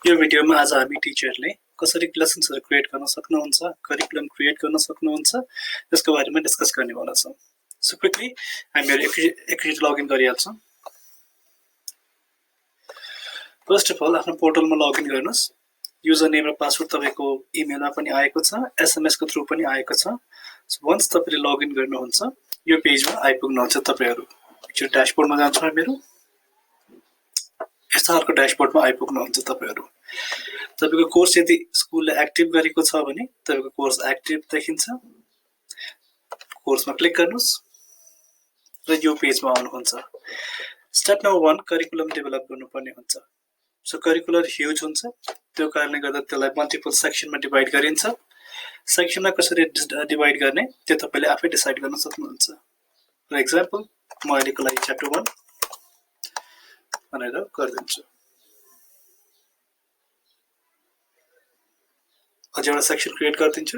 यो भिडियोमा आज हामी टिचरले कसरी लेसन्सहरु क्रिएट गर्न सक्नुहुन्छ, करिकुलम क्रिएट गर्न सक्नुहुन्छ, त्यसको बारेमा डिस्कस गर्नेवाला छौं। सो क्विकली हामीहरु एकचोटी लगइन गरिहाल्छौं। फर्स्ट अफ अल आफ्नो पोर्टलमा लगइन गर्नुस्। युजर नेम र पासवर्ड तपाईको इमेलमा पनि आएको छ, एसएमएस को थ्रु पनि आएको छ। सो वन्स तपाईले लगइन गर्नुहुन्छ, यो पेजमा आइपुग्नुहुन्छ तपाईहरु। एकचोटी ड्याशबोर्डमा जान्छौं हामीहरु। यस्तो खालको ड्याशबोर्डमा आइपुग्नुहुन्छ तपाईहरु। तपाईको कोर्स यदि स्कुलले एक्टिभ गरेको छ भने तपाईको कोर्स एक्टिभ देखिन्छ। कोर्समा क्लिक गर्नुस् र यो पेजमा आउनुहुन्छ। स्टेप नम्बर 1 करिकुलम डेभलप गर्नुपर्ने हुन्छ। सो करिकुलर ह्युज हुन्छ, त्यो कारणले गर्दा त्यसलाई मल्टिपल सेक्सनमा डिभाइड गरिन्छ। सेक्सनमा कसरी डिभाइड गर्ने त्यो तपाईले आफै डिसाइड गर्न सक्नुहुन्छ। फर एक्जाम्पल म अहिलेको लागि च्याप्टर 1 भनेर गरिदिन्छु। अझै एउटा सेक्सन क्रिएट गरिदिन्छु।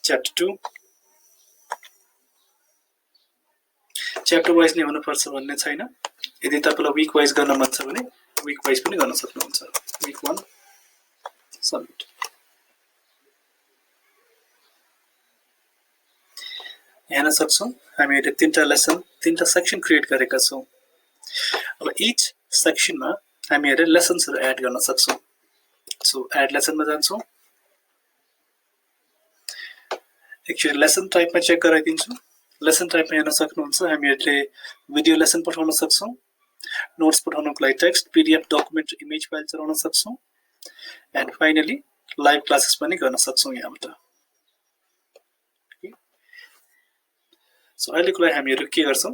च्याप्टर 2 च्याप्टर वाइज नै हुनुपर्छ भन्ने छैन। यदि तपाईलाई वीक वाइज गर्न मन छ भने वीक वाइज पनि गर्न सक्नुहुन्छ। Week 1 submit. हेर्न सक्छौं हामीले तीनटा लेसन, तीनटा सेक्सन क्रिएट गरेका छौं। अब इच सेक्सनमा हामीहरुले लेसन्सहरु एड गर्न सक्छौं। सो एड लेसनमा जान्छौं। एक्चुअली लेसन टाइपमा चेक गराइदिन्छु। लेसन टाइपमा हेर्न सक्नुहुन्छ हामीहरुले भिडियो लेसन पठाउन सक्छौं, नोट्स पठाउनको लागि text, PDF, document, image file चलाउन सक्छौं, एन्ड फाइनली लाइभ क्लासेस पनि गर्न सक्छौं यहाँबाट। सो अहिलेको लागि हामीहरु के गर्छौं,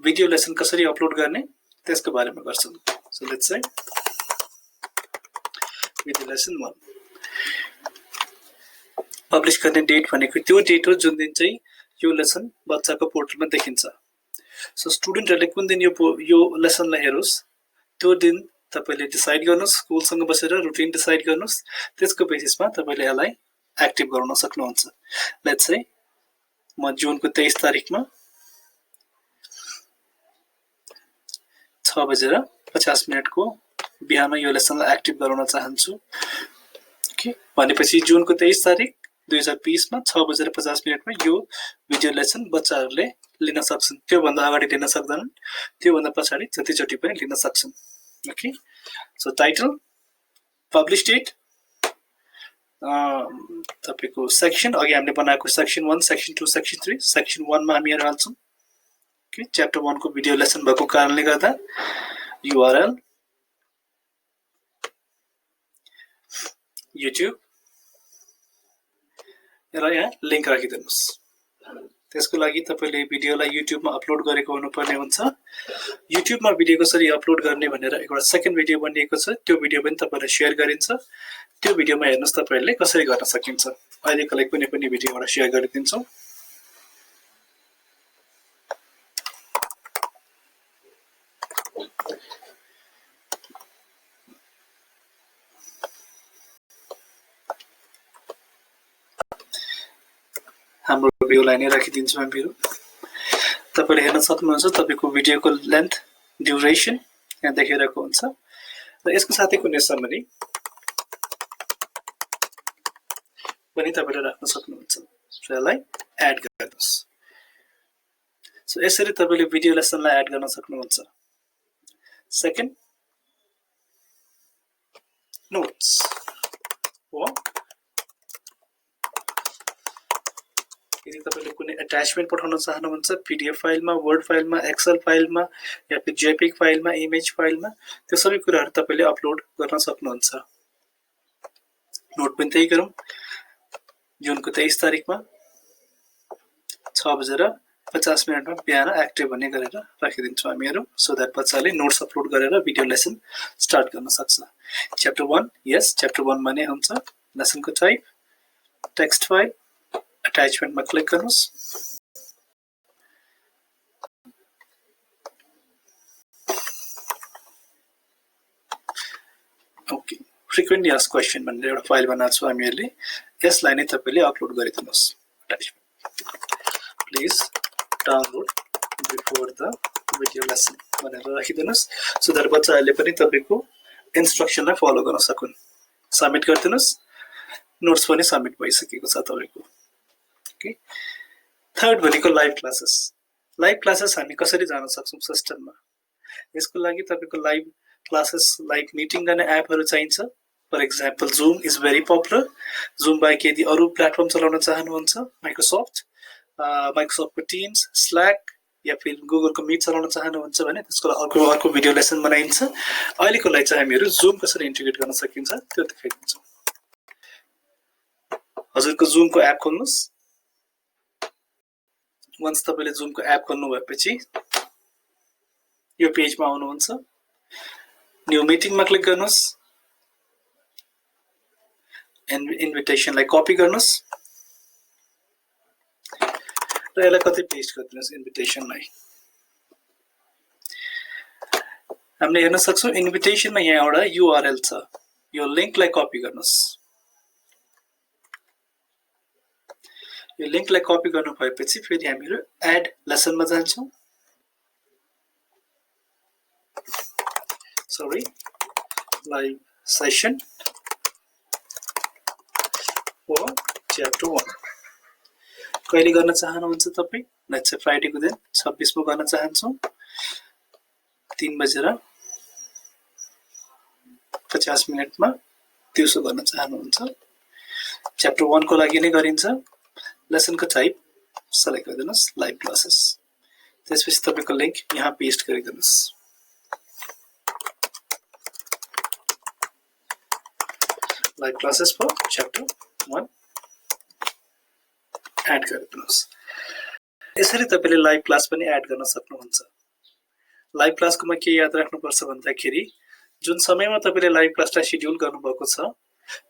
भिडियो लेसन कसरी अपलोड गर्ने त्यसको बारेमा गर्छौं। So let's say video lesson 1 publish गर्ने डेट भनेको त्यो डेट हो जुन दिन चाहिँ यो लेसन बच्चाको पोर्टलमा देखिन्छ। सो स्टुडेन्टहरुले कुन दिन यो लेसनलाई हेरोस् त्यो दिन तपाईले डिसाइड गर्नुस्, स्कुलसँग बसेर रुटिन डिसाइड गर्नुस्, त्यसको बेसिसमा तपाईले यसलाई एक्टिभ गराउन सक्नुहुन्छ। लेट्स से म जुनको 23 तारिखमा 6:50 को बिहानमा यो लेसनलाई एक्टिभ गराउन चाहन्छु। ओके, भनेपछि जुनको 23 तारिख 2020 मा 6:50 मा यो भिडियो लेसन बच्चाहरुले लिन सक्छन्। त्यो भन्दा अगाडि लिन सक्दैनन्, त्यो भन्दा पछाडी जतिचोटी पनि लिन सक्छन्। Okay, so title, publish date, तपाईको सेक्सन अघि हामीले बनाएको सेक्सन 1, सेक्सन 2, सेक्सन 3, सेक्सन 1 मा हामी हाल्छौं। ओके, च्याप्टर 1 को भिडियो लेसन भएको कारणले गर्दा URL YouTube र यहाँ लिंक राखिदिनुस्। त्यसको लागि तपाईले भिडियोलाई YouTube मा अपलोड गरेको हुनुपर्ने हुन्छ। YouTube मा भिडियो कसरी अपलोड गर्ने भनेर एउटा सेकेन्ड भिडियो बनिएको छ, त्यो भिडियो पनि तपाईलाई शेयर गरिन्छ। त्यो भिडियोमा हेर्नुस् तपाईहरुले कसरी गर्न सकिन्छ। अहिलेको लागि कुनै पनि भिडियो एउटा शेयर गरिदिन्छौं। हाम्रो भिडियोलाई नै राखिदिन्छु हामीहरु। तपाईले हेर्न सक्नुहुन्छ तपाईको भिडियोको लेन्थ, ड्युरेसन यहाँ देखाइरहेको हुन्छ र यसको साथै कुनै समरी पनि तपाईले राख्न सक्नुहुन्छ। सो यसलाई एड गर्नुस्। सो यसरी तपाईले भिडियो लेसनलाई एड गर्न सक्नुहुन्छ। सेकेन्ड, नोट्स हो। यदि तपाईले कुनै अट्याचमेन्ट पठाउन चाहनुहुन्छ पीडीएफ फाइलमा, वर्ड फाइलमा, एक्सेल फाइलमा या फिर जेपीईजी फाइलमा, इमेज फाइलमा, त्यो सबै कुराहरु तपाईले अपलोड गर्न सक्नुहुन्छ। नोट पनि त्यही गरौँ। जुनको 23 तारिखमा 6:50 मा बिहान एक्टिभ भन्ने गरेर राखिदिन्छौं हामीहरु, सो दैट बच्चाले नोट्स अपलोड गरेर भिडियो लेसन स्टार्ट गर्न सक्छ। च्याप्टर 1 यस, च्याप्टर 1 मा नै हुन्छ। लेसनको टाइप टेक्स्ट फाइल, अट्याचमेन्ट मा क्लिक गर्नुस्। ओके, फ्रिक्वेन्टली आस्क्ड क्वेशन भनेर एउटा फाइल बनाएको छु हामीहरुले। यसलाई नै तपाईले upload गरिदिनुस्। Attachment please download before the video lesson भनेर राखिदिनुस् सो दैट बच्चाहरूले पनि तपाईको इन्स्ट्रक्सनलाई फलो गर्न सकुन् सबमिट गरिदिनुस् नोट्स पनि सबमिट भइसकेको छ तपाईको ओके थर्ड भनेको लाइभ क्लासेस हामी कसरी जान सक्छौं सिस्टममा यसको लागि तपाईको लाइभ क्लासेस लाइभ मिटिङ गर्ने एपहरु चाहिन्छ for example Zoom is very popular Zoom बाहेक यदि अरु प्लेटफर्म चलाउन चाहनुहुन्छ माइक्रोसफ्टको टिम्स स्ल्याक या फिर गुगलको मिट चलाउन चाहनुहुन्छ भने त्यसको अर्को भिडियो लेसन बनाइन्छ अहिलेको लागि चाहिँ हामीहरु जुम कसरी इन्टिग्रेट गर्न सकिन्छ त्यो देखाइदिन्छौं हजुरको जुमको एप खोल्नुस् वन्स तपाईले जुमको एप खोल्नु भएपछि यो पेजमा आउनुहुन्छ न्यू मिटिङमा क्लिक गर्नुस् इन्भिटेसनलाई कपी गर्नुस् र यसलाई कतै पेस्ट गरिदिनुस् इन्भिटेसनलाई हामीले हेर्न सक्छौं इन्भिटेसनमा यहाँ एउटा युआरएल छ यो लिंकलाई कपी गर्नुस् यो लिंकलाई कपी गर्नु भएपछि फेरि हामीहरु एड लेसनमा जान्छौं sorry live session for chapter 1 कहिले गर्न चाहनुहुन्छ तपाई लेट्स से फ्राइडे को दिन 26 मा गर्न चाहन्छौं 3:50 मिनेटमा दिउँसो गर्न चाहनुहुन्छ च्याप्टर 1 को लागि नै गरिन्छ लेसन को टाइप सेलेक्ट गरिदिनुस् लाइभ क्लासेस त्यसपछि तपाईको लिंक यहाँ पेस्ट गरिदिनुस् live classes for chapter 1 add गरिदिनुस् यसरी तपाईले लाइभ क्लास पनि एड गर्न सक्नुहुन्छ लाइभ क्लासको मा के याद राख्नुपर्छ भन्दाखेरि जुन समयमा तपाईले लाइभ क्लासलाई शेड्युल गर्नुभएको छ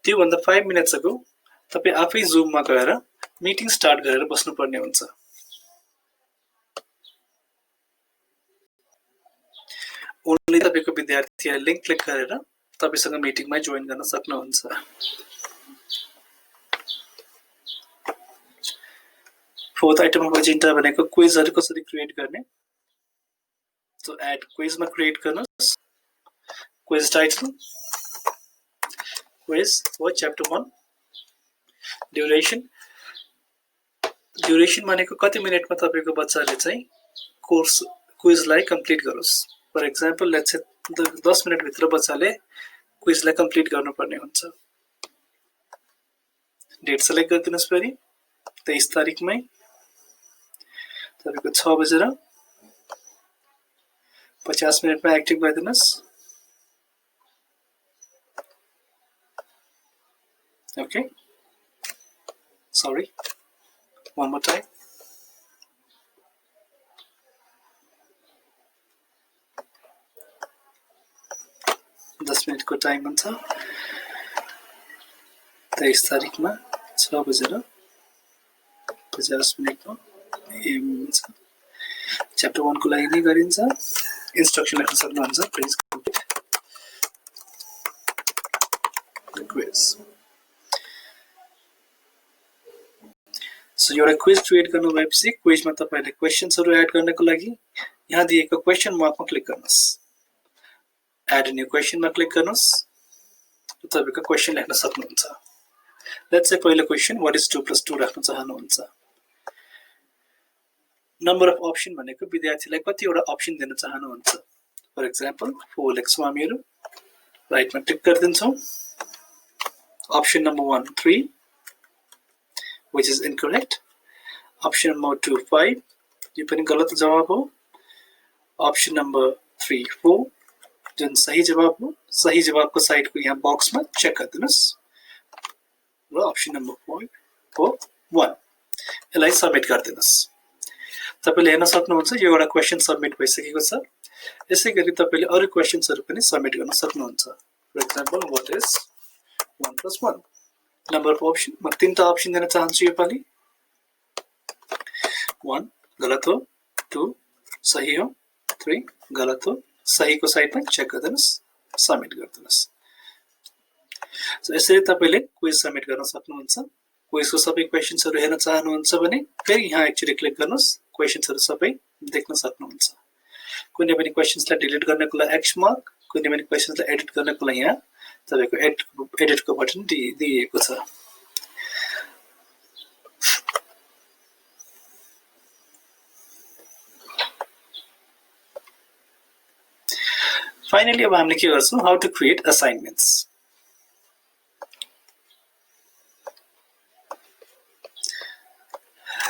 त्यो भन्दा 5 मिनेट्स अगो तपाई आफै जुममा गएर मिटिङ स्टार्ट गरेर बस्नु पर्ने हुन्छ ओन्ली तपाईको विद्यार्थीहरुले लिंक क्लिक गरेर तपाईसँग मिटिङमा जोइन गर्न सक्नुहुन्छ फोर्थ आइटम अफ एजेन्डा भनेको क्विजहरु कसरी क्रिएट गर्ने सो एड क्विजमा क्रिएट गर्नुस् quiz title quiz for chapter 1 duration भनेको कति मिनेटमा तपाईको बच्चाले चाहिँ कोर्स क्विजलाई कम्प्लिट गरोस् for example let's say 10 minute भित्र बच्चाले क्विजलाई कम्प्लिट गर्नुपर्ने हुन्छ डेट सेलेक्ट गरिदिनुस् फेरि 23 तारिखमै तपाईको 6:50 मिनेटमा active गरिदिनुस् okay sorry one more time दस मिनट को टाइम हुन्छ 23 तारिखमा 6:50 मिनेटमा एम हुन्छ च्याप्टर 1 को लागि नै गरिन्छ इन्स्ट्रक्सन लेख्न सक्नुहुन्छ please complete the quiz so एउटा क्विज क्रिएट गर्नु भएपछि क्विजमा तपाईले क्वेशन्सहरु एड गर्नको लागि यहाँ दिएको क्वेशन मार्कमा क्लिक गर्नुस् एड न्यू क्वेशनमा क्लिक गर्नुस् तपाईको क्वेशन लेख्न सक्नुहुन्छ लेट्स से पहिलो क्वेशन व्हाट इज 2 + 2 राख्न चाहनुहुन्छ नम्बर अफ अप्सन भनेको विद्यार्थीलाई कति वटा अप्सन दिन चाहनुहुन्छ फर एक्जाम्पल 4 लेख्छौं हामीहरु राइटमा टिक गरिदिन्छौं option number 1 3 which is incorrect option number 2 5 यो पनि गलत जवाब हो option number 3 4 जुन सही जवाब हो सही जवाबको साइडको यहाँ बक्समा चेक गरिदिनुस् र option number 4 1 यसलाई सबमिट गरिदिनुस् तपाईले हेर्न सक्नुहुन्छ यो एउटा क्वेशन सबमिट भइसकेको छ यसैगरी तपाईले अरु क्वेशन्सहरु पनि सबमिट गर्न सक्नुहुन्छ for example what is 1 + 1 number of option म तीनटा अप्सन दिन चाहन्छु यो पाली 1 गलत हो 2 सही हो 3 गलत हो सहीको साइडमा चेक गर्दिनुस् सबमिट गर्दिनुस् सो यसरी तपाईले क्विज सबमिट गर्न सक्नुहुन्छ क्विजको सबै क्वेशन्सहरु हेर्न चाहनुहुन्छ भने फेरि यहाँ एकचोटी क्लिक गर्नुस् क्वेशन्सहरु सबै देख्न सक्नुहुन्छ कुनै पनि क्वेशन्सलाई डिलिट गर्नको लागि एक्स मार्क, कुनै पनि क्वेशन्सलाई एडिट गर्नको लागि यहाँ तपाईको एडिटको बटन दिएको छ। फाइनली अब हामीले के गर्छौं, how to create assignments.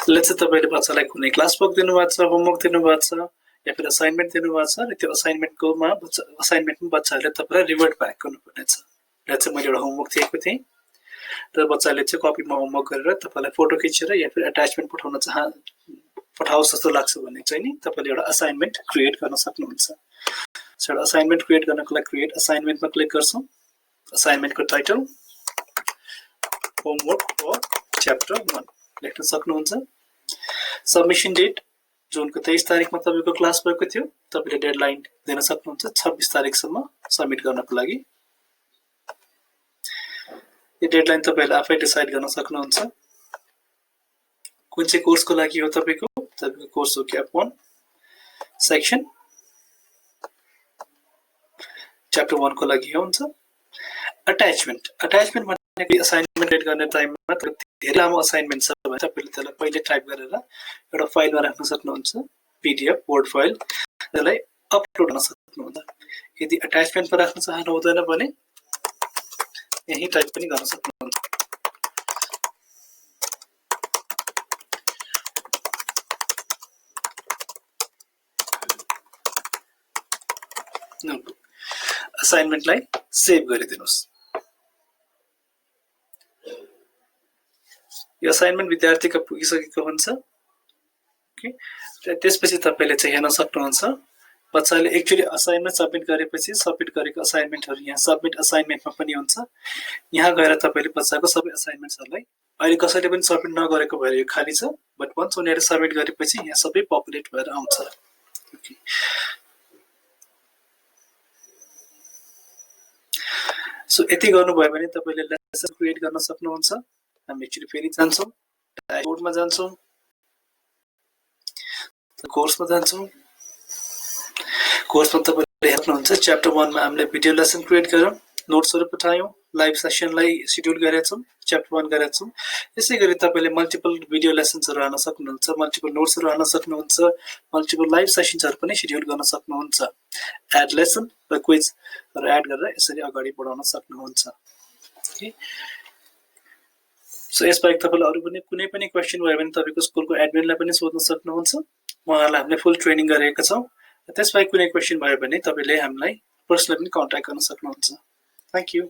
Let's say तपाईले बच्चालाई कुनै क्लास वर्क दिनुभएको छ, होमवर्क दिनुभएको छ या फिर असाइनमेन्ट दिनुभएको छ र त्यो असाइनमेन्टमा बच्चाहरूले तपाईलाई रिभर्ट ब्याक गर्नुपर्ने छ। लेट्स से मैले एउटा होमवर्क दिएको थिएँ र बच्चाले चाहिँ कपीमा होमवर्क गरेर तपाईलाई फोटो खिचेर या फिर अट्याचमेन्ट पठाओस् जस्तो लाग्छ भने चाहिँ नि तपाईले एउटा असाइनमेन्ट क्रिएट गर्न सक्नुहुन्छ। सो एउटा असाइनमेन्ट क्रिएट गर्नको लागि क्रिएट असाइनमेन्टमा क्लिक गर्छौं। असाइनमेन्टको टाइटल होमवर्क फर च्याप्टर 1 लेख्न सक्नुहुन्छ। सबमिसन डेट जुनको 23 तारिखमा तपाईको क्लास भएको थियो, तपाईले डेडलाइन दिन सक्नुहुन्छ 26 तारिखसम्म सबमिट गर्नको लागि। यो डेडलाइन तपाईले आफै डिसाइड गर्न सक्नुहुन्छ। कुन चाहिँ कोर्सको लागि हो तपाईको कोर्स हो क्याप 1 सेक्सन च्याप्टर 1 को लागि हुन्छ। अट्याचमेन्ट भनेको असाइनमेन्ट रेड गर्ने टाइममा धेरै लामो असाइनमेन्ट छ भने तपाईले त्यसलाई पहिले टाइप गरेर एउटा फाइलमा राख्न सक्नुहुन्छ, पीडीएफ वर्ड फाइल, त्यसलाई अपलोड गर्न सक्नुहुन्छ। यदि अट्याचमेन्टमा राख्न चाहनु हुँदैन भने यही टाइप पनि गर्न सक्नुहुन्छ। असाइनमेन्टलाई सेभ गरिदिनुस्। यो असाइनमेन्ट विद्यार्थीको पुगिसकेको हुन्छ। ओके, त्यसपछि तपाईले चाहिँ हेर्न सक्नुहुन्छ बच्चाले एक्चुअली असाइनमेन्ट सबमिट गरेपछि सबमिट गरेको असाइनमेन्टहरु यहाँ सबमिट असाइनमेन्टमा पनि हुन्छ। यहाँ गएर तपाईले बच्चाको सबै असाइनमेन्ट्सहरुलाई अहिले कसैले पनि सबमिट नगरेको भएर यो खाली छ, बट वन्स उनीहरुले सबमिट गरेपछि यहाँ सबै पपुलेट भएर आउँछ। ओके, सो यति गर्नुभयो भने तपाईले लेसन क्रिएट गर्न सक्नुहुन्छ। हामी एक्चुअली फेरि जान्छौं, डैशबोर्डमा जान्छौं, कोर्समा जान्छौं। कोर्समा तपाईले हेर्नुहुन्छ च्याप्टर 1 मा हामीले भिडियो लेसन क्रिएट गर्यौं, नोट्सहरु पठायौं, लाइभ सेसनलाई शेड्युल गरेछौं, च्याप्टर 1 गरेछौं। यसैगरी तपाईले मल्टिपल भिडियो लेसन्सहरु हाल्न सक्नुहुन्छ, मल्टिपल नोट्सहरु हाल्न सक्नुहुन्छ, मल्टिपल लाइभ सेसन्सहरु पनि शेड्युल गर्न सक्नुहुन्छ। एड लेसन र क्विज र एड गरेर यसरी अगाडि बढाउन सक्नुहुन्छ। ओके, सो यसबाहेक तपाईलाई अरु पनि कुनै पनि क्वेशन भयो भने तपाईको स्कुलको एडमिनलाई पनि सोध्न सक्नुहुन्छ। उहाँलाई हामीले फुल ट्रेनिङ गरेका छौं। त्यसबाहेक कुनै क्वेशन भयो भने तपाईले हामीलाई पर्सनली पनि कन्ट्याक्ट गर्न सक्नुहुन्छ। Thank you.